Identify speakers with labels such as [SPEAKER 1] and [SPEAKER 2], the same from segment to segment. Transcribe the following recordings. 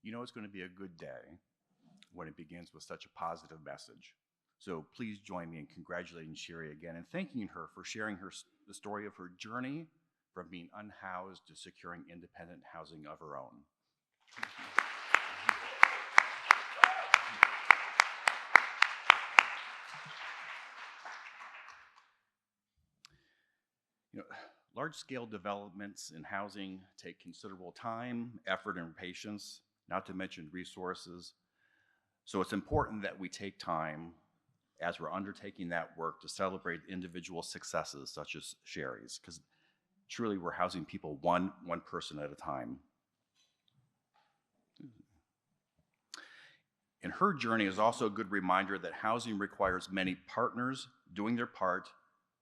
[SPEAKER 1] You know it's going to be a good day when it begins with such a positive message. So please join me in congratulating Sherry again and thanking her for sharing the story of her journey from being unhoused to securing independent housing of her own. You know, large-scale developments in housing take considerable time, effort, and patience, not to mention resources. So it's important that we take time as we're undertaking that work to celebrate individual successes such as Sherry's, because truly we're housing people one person at a time. And her journey is also a good reminder that housing requires many partners doing their part,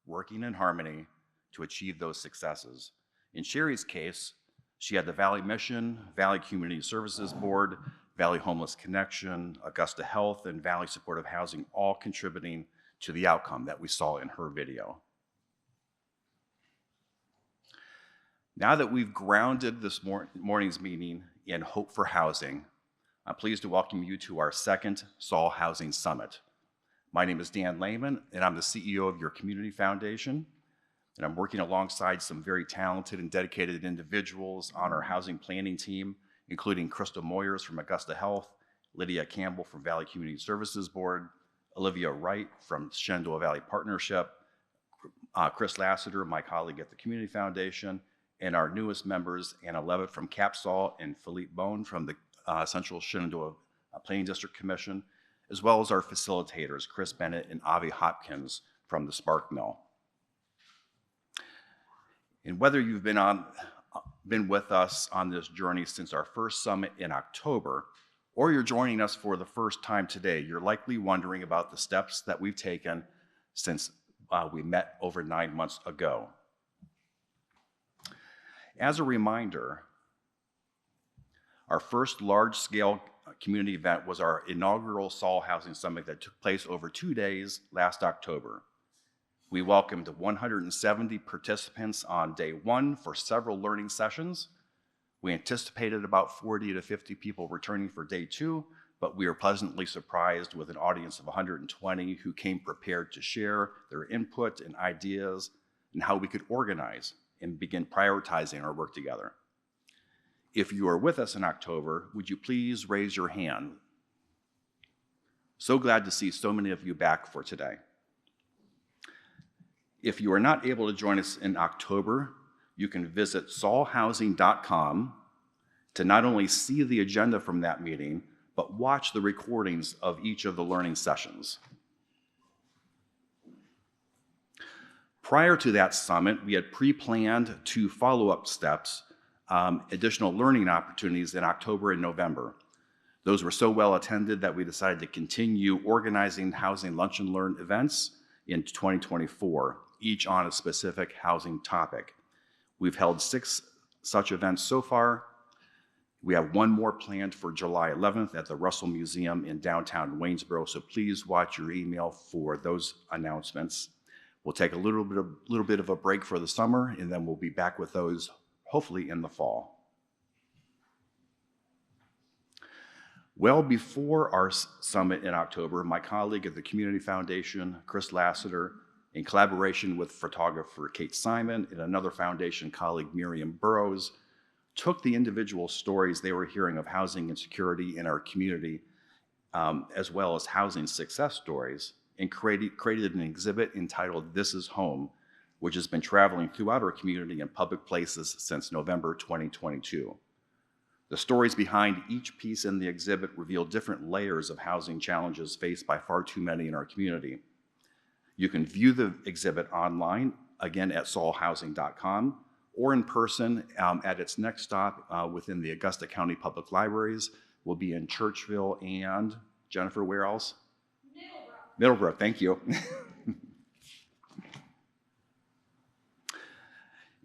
[SPEAKER 1] working in harmony to achieve those successes. In Sherry's case, she had the Valley Mission, Valley Community Services Board, Valley Homeless Connection, Augusta Health, and Valley Supportive Housing all contributing to the outcome that we saw in her video. Now that we've grounded this morning's meeting in hope for housing, I'm pleased to welcome you to our second Saul Housing Summit. My name is Dan Layman, and I'm the CEO of your community foundation, and I'm working alongside some very talented and dedicated individuals on our housing planning team, including Crystal Moyers from Augusta Health, Lydia Campbell from Valley Community Services Board, Olivia Wright from Shenandoah Valley Partnership, Chris Lassiter, my colleague at the Community Foundation, and our newest members, Anna Levitt from Capsol and Philippe Bone from the Central Shenandoah Planning District Commission, as well as our facilitators, Chris Bennett and Avi Hopkins from the Spark Mill. And whether you've been with us on this journey since our first summit in October, or you're joining us for the first time today, you're likely wondering about the steps that we've taken since we met over 9 months ago. As a reminder, our first large-scale community event was our inaugural Saul Housing Summit that took place over 2 days last October. We welcomed 170 participants on day one for several learning sessions. We anticipated about 40 to 50 people returning for day two, but we were pleasantly surprised with an audience of 120 who came prepared to share their input and ideas and how we could organize and begin prioritizing our work together. If you are with us in October, would you please raise your hand? So glad to see so many of you back for today. If you are not able to join us in October, you can visit saulhousing.com to not only see the agenda from that meeting, but watch the recordings of each of the learning sessions. Prior to that summit, we had pre-planned 2 follow-up steps, additional learning opportunities in October and November. Those were so well attended that we decided to continue organizing housing lunch and learn events in 2024, each on a specific housing topic. We've held 6 such events so far. We have 1 more planned for July 11th at the Russell Museum in downtown Waynesboro, so please watch your email for those announcements. We'll take a little bit of a break for the summer, and then we'll be back with those hopefully in the fall. Well before our summit in October, my colleague at the Community Foundation, Chris Lassiter, in collaboration with photographer Kate Simon and another foundation colleague, Miriam Burrows, took the individual stories they were hearing of housing insecurity in our community, as well as housing success stories, and created an exhibit entitled This Is Home, which has been traveling throughout our community and public places since November 2022. The stories behind each piece in the exhibit reveal different layers of housing challenges faced by far too many in our community. You can view the exhibit online, again at saulhousing.com, or in person at its next stop within the Augusta County Public Libraries. We'll be in Churchville and, Jennifer, where else? Middlebrook, thank you.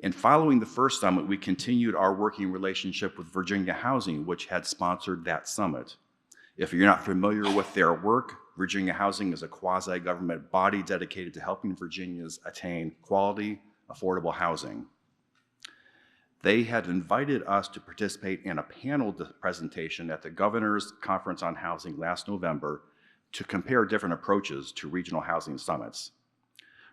[SPEAKER 1] And following the first summit, we continued our working relationship with Virginia Housing, which had sponsored that summit. If you're not familiar with their work, Virginia Housing is a quasi-government body dedicated to helping Virginians attain quality, affordable housing. They had invited us to participate in a panel presentation at the Governor's Conference on Housing last November to compare different approaches to regional housing summits.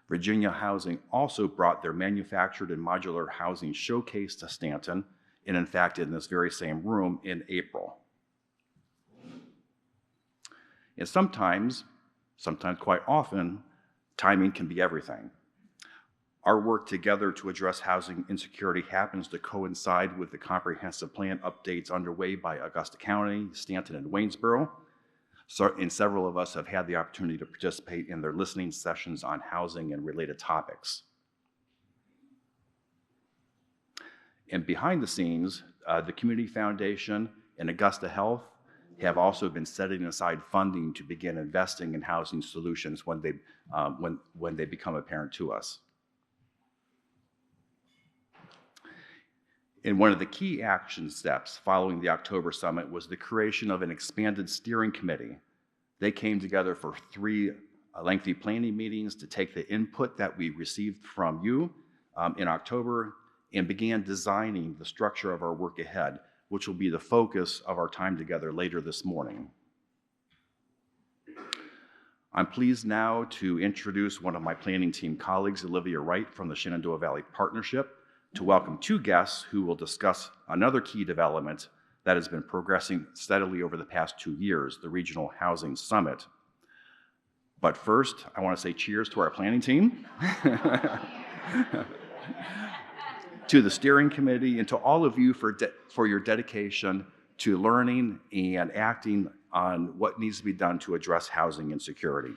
[SPEAKER 1] Virginia Housing also brought their manufactured and modular housing showcase to Stanton, and in fact in this very same room in April. And sometimes quite often, timing can be everything. Our work together to address housing insecurity happens to coincide with the comprehensive plan updates underway by Augusta County, Stanton, and Waynesboro. And several of us have had the opportunity to participate in their listening sessions on housing and related topics. And behind the scenes, the Community Foundation and Augusta Health have also been setting aside funding to begin investing in housing solutions when they become apparent to us. And one of the key action steps following the October summit was the creation of an expanded steering committee. They came together for 3 lengthy planning meetings to take the input that we received from you in October and began designing the structure of our work ahead, which will be the focus of our time together later this morning. I'm pleased now to introduce one of my planning team colleagues, Olivia Wright from the Shenandoah Valley Partnership, to welcome 2 guests who will discuss another key development that has been progressing steadily over the past 2 years, the Regional Housing Summit. But first, I want to say cheers to our planning team, to the steering committee, and to all of you for your dedication to learning and acting on what needs to be done to address housing insecurity.